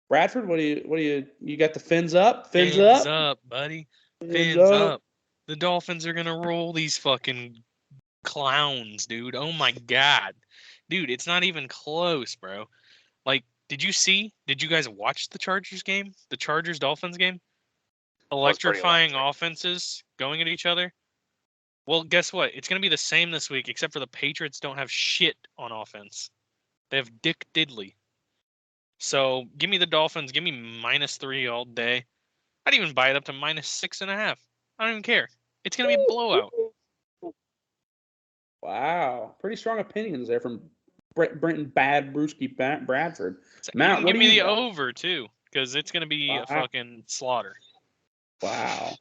Bradford, what do you got the fins up? Fins up, buddy. Fins Fins up. up. The Dolphins are gonna roll these fucking clowns, dude. Oh my god. Dude, it's not even close, bro. Like, did you guys watch the Chargers game? The Chargers Dolphins game? Electrifying offenses going at each other? Well, guess what? It's going to be the same this week, except for the Patriots don't have shit on offense. They have Dick Diddley. So give me the Dolphins. Give me -3 all day. I'd even buy it up to -6.5. I don't even care. It's going to be a blowout. Wow, pretty strong opinions there from Brenton Bad Brewski Bradford. So Matt, you can what give do me you the got? over too, because it's going to be a fucking slaughter. Wow.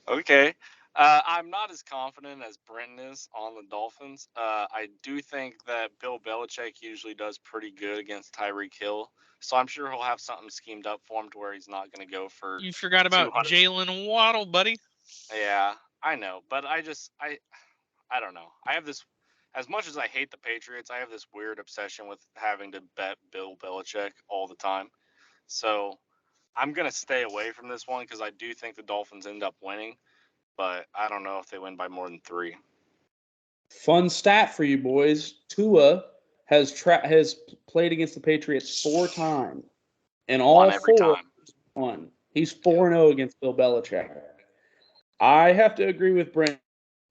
Okay. I'm not as confident as Brenton is on the Dolphins. I do think that Bill Belichick usually does pretty good against Tyreek Hill. So I'm sure he'll have something schemed up for him to where he's not going to go for. You forgot about Jalen Waddle, buddy. Yeah, I know. But I don't know. I have this, as much as I hate the Patriots, I have this weird obsession with having to bet Bill Belichick all the time. So I'm going to stay away from this one because I do think the Dolphins end up winning. But I don't know if they win by more than 3. Fun stat for you boys: Tua has played against the Patriots 4 times, and all 4 won. He's 4-0 against Bill Belichick. I have to agree with Brent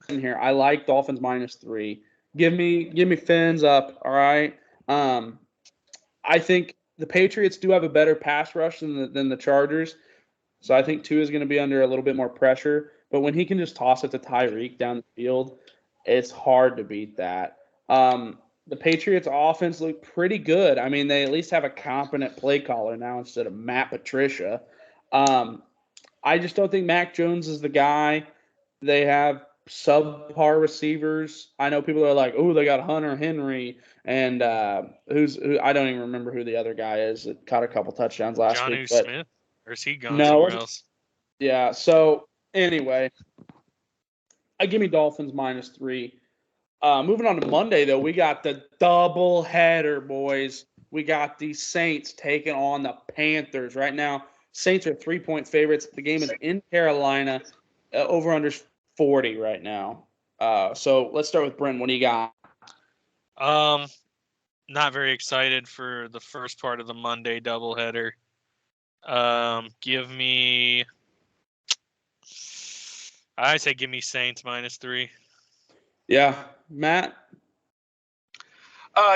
here. I like Dolphins -3. Give me fins up. All right. I think the Patriots do have a better pass rush than the Chargers, so I think Tua is going to be under a little bit more pressure. But when he can just toss it to Tyreek down the field, it's hard to beat that. The Patriots' offense looked pretty good. I mean, they at least have a competent play caller now instead of Matt Patricia. I just don't think Mac Jones is the guy. They have subpar receivers. I know people are like, "Oh, they got Hunter Henry," and who I don't even remember who the other guy is that caught a couple touchdowns last week. Jonnu But Smith, or is he gone somewhere else? Yeah. So anyway, I give me Dolphins -3. Moving on to Monday, though, we got the double header, boys. We got the Saints taking on the Panthers. Right now, Saints are 3-point favorites. The game is in Carolina. Over under 40 right now. So let's start with Brent. What do you got? Not very excited for the first part of the Monday doubleheader. Give me Saints -3. Yeah, Matt.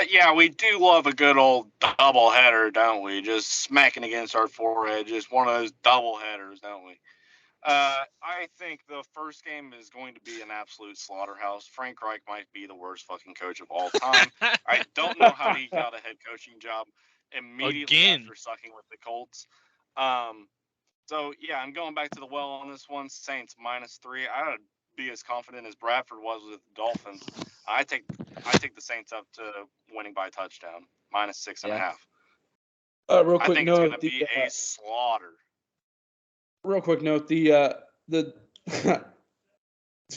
Yeah, we do love a good old double header, don't we? Just smacking against our forehead, just one of those double headers, don't we? I think the first game is going to be an absolute slaughterhouse. Frank Reich might be the worst fucking coach of all time. I don't know how he got a head coaching job immediately Again. after sucking with the Colts. So yeah, I'm going back to the well on this one. Saints -3. I would be as confident as Bradford was with the Dolphins. I take the Saints up to winning by a touchdown, -6.5. Real I quick think it's going note, to be a slaughter. real quick note, the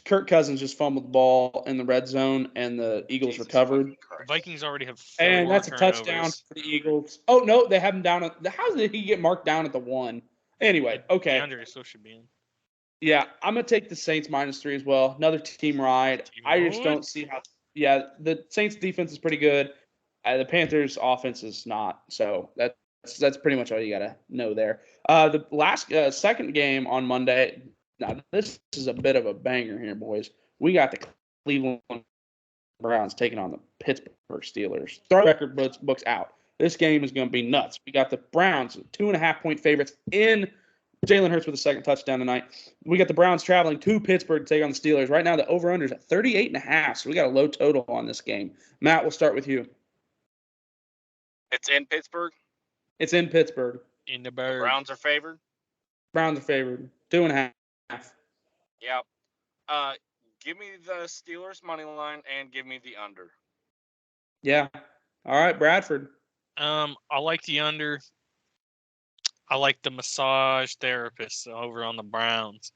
Kirk Cousins just fumbled the ball in the red zone, and the Eagles Jesus recovered. fucking Christ. Vikings already have 4 And that's a turnovers. touchdown for the Eagles. Oh no, they have him down at how did he get marked down at the 1? Anyway, okay. DeAndre still should be in. Yeah, I'm gonna take the Saints -3 as well. Another team ride. I just don't see how. Yeah, the Saints defense is pretty good. The Panthers offense is not. So that's pretty much all you gotta know there. The last second game on Monday. Now this is a bit of a banger here, boys. We got the Cleveland Browns taking on the Pittsburgh Steelers. Throw record books out. This game is going to be nuts. We got the Browns 2.5-point favorites in Jalen Hurts with a second touchdown tonight. We got the Browns traveling to Pittsburgh to take on the Steelers. Right now, the over-under is at 38.5, so we got a low total on this game. Matt, we'll start with you. It's in Pittsburgh. It's in Pittsburgh. In the The bird. Browns are favored. Browns are favored. 2.5. Yep. Give me the Steelers money line and give me the under. Yeah. All right, Bradford. I like the under. I like the massage therapist over on the Browns.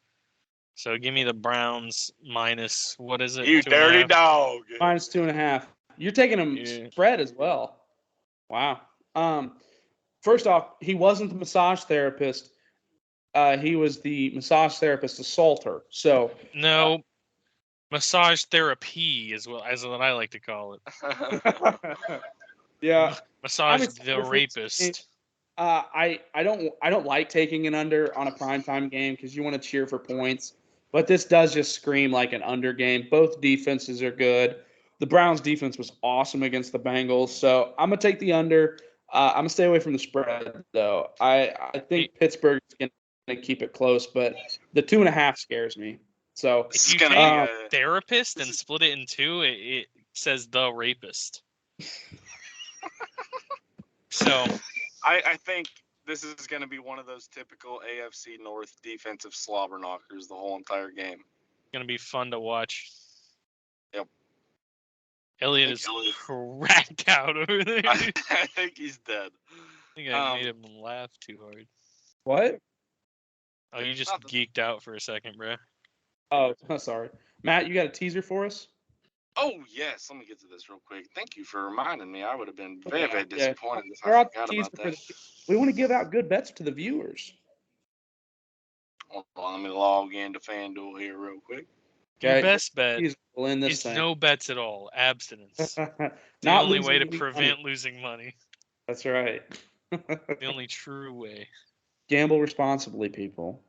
So give me the Browns minus, what is it? You 2.5? dirty dog. -2.5. You're taking them spread as well. Wow. First off, he wasn't the massage therapist. He was the massage therapist assaulter. So No, massage therapy is what I like to call it. yeah, Massage the rapist. I don't like taking an under on a primetime game because you want to cheer for points. But this does just scream like an under game. Both defenses are good. The Browns defense was awesome against the Bengals. So I'm gonna take the under. I'm gonna stay away from the spread though. I think Pittsburgh is gonna keep it close, but the 2.5 scares me. So if you take a therapist and split it in two, it says the rapist. So I think this is going to be one of those typical AFC North defensive slobber knockers the whole entire game. Going to be fun to watch. Yep. Elliot is cracked out over there. I think he's dead. I think I made him laugh too hard. What? Oh, you just geeked out for a second, bro. Oh, sorry. Matt, you got a teaser for us? Oh, yes. Let me get to this real quick. Thank you for reminding me. I would have been very, very disappointed if I forgot about that. We want to give out good bets to the viewers. Hold on, let me log into FanDuel here real quick. Your best bet is thing. No bets at all. Abstinence. The only way to prevent losing money. That's right. The only true way. Gamble responsibly, people.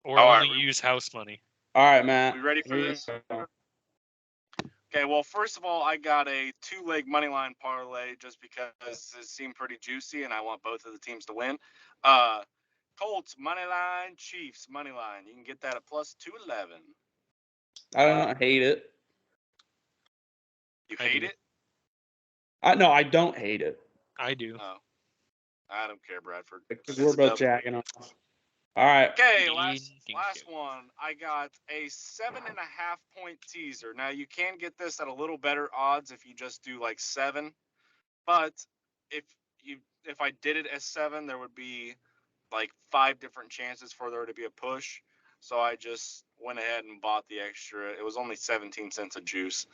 Or only use house money. All right, Matt. We ready for this? Okay, well, first of all, I got a 2-leg money line parlay just because it seemed pretty juicy, and I want both of the teams to win. Colts money line, Chiefs money line. You can get that at +211. I don't hate it. You hate it? No, I don't hate it. I do. Oh, I don't care, Bradford. Because we're both jacking off. All right. Okay, last one. I got a 7.5-point teaser. Now you can get this at a little better odds if you just do like 7, but if I did it as 7, there would be like 5 different chances for there to be a push. So I just went ahead and bought the extra. It was only 17 cents a juice.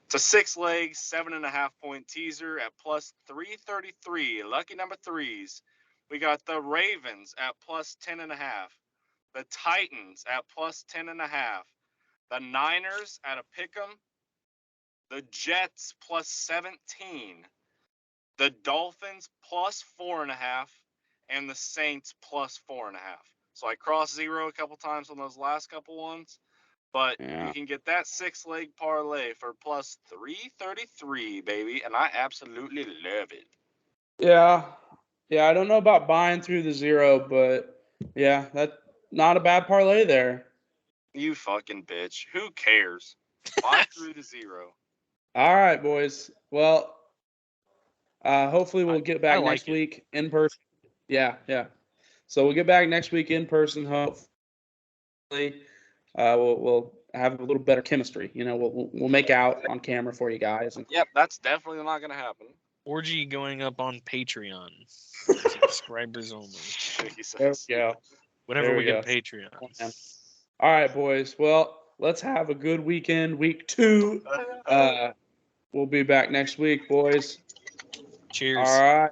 It's a 6-leg, 7.5-point teaser at +333. Lucky number 3s. We got the Ravens at +10.5. The Titans at +10.5. The Niners at a pick'em. The Jets +17. The Dolphins +4.5. And the Saints +4.5. So I crossed 0 a couple times on those last couple ones. But you can get that 6-leg parlay for +333, baby. And I absolutely love it. Yeah. Yeah, I don't know about buying through the 0, but yeah, not a bad parlay there. You fucking bitch. Who cares? 5 through to 0. All right, boys. Well, hopefully we'll get back like next it. week in person. Yeah. So we'll get back next week in person. Hopefully, we'll have a little better chemistry. You know, we'll make out on camera for you guys. And Yep, that's definitely not gonna happen. Orgy going up on Patreon. Subscribers only. Jesus. there we go. Whatever There we we get a go. Patreon. All right, boys. Well, let's have a good weekend. Week 2. We'll be back next week, boys. Cheers. All right.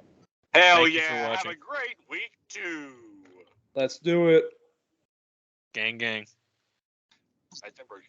Hell Thank you for yeah! Have watching. a great week 2. Let's do it. Gang, gang. I think we're